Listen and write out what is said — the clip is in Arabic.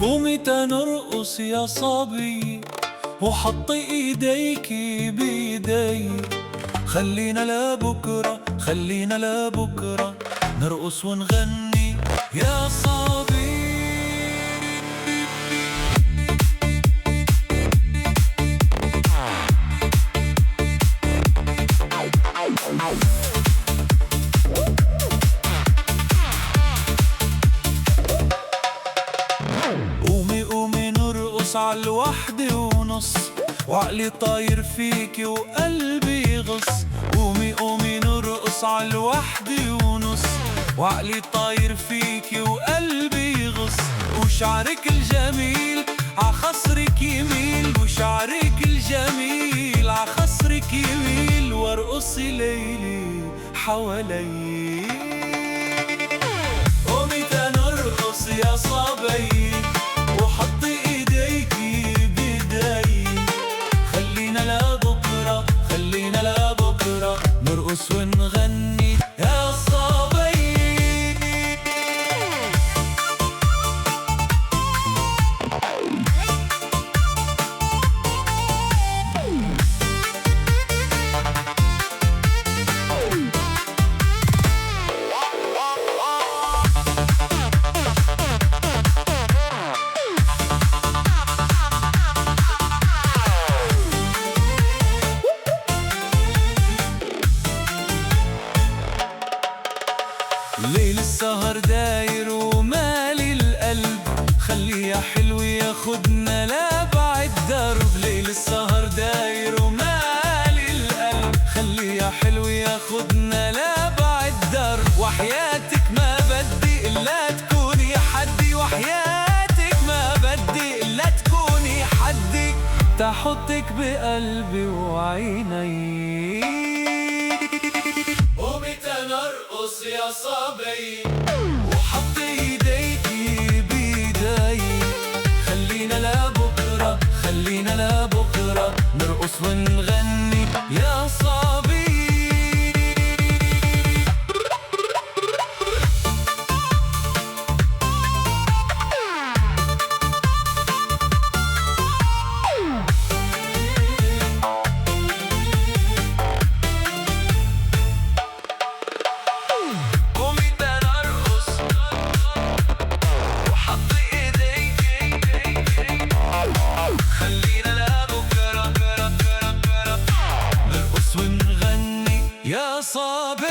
ومتى نرقص يا صبي وحطي ايديكي بايدي. خلينا لبكرة، خلينا لبكرة نرقص ونغني يا صبي. قومي قومي نرقص عالوحدة ونص، وعقلي طاير فيكي وقلبي يغص. قومي قومي نرقص عالوحدة ونص، وعقلي طاير فيكي وقلبي يغص. وشعرك الجميل عخصرك يميل، وشعرك الجميل عخصرك يميل. وارقصي ليلي حوالي. قومي تنرقص يا صبي وحطي ايديكي بايدي. خلينا لبكرة، خلينا لبكرة نرقص ونغني يا صبي. ليل السهر داير ومالي القلب، خليه يا حلو ياخدنا لأبعد درب. ليل السهر داير ومالي القلب، خليه يا حلو ياخدنا لأبعد درب. وحياتك ما بدي إلا تكوني حدي، وحياتك ما بدي إلا تكوني حدي. تحطك بقلبي وعيني. قومي تنرقص يا صبي وحطي ايديكي بايدي. خلينا لبكرة، خلينا لبكرة نرقص ونغني يا صبي. يا صبي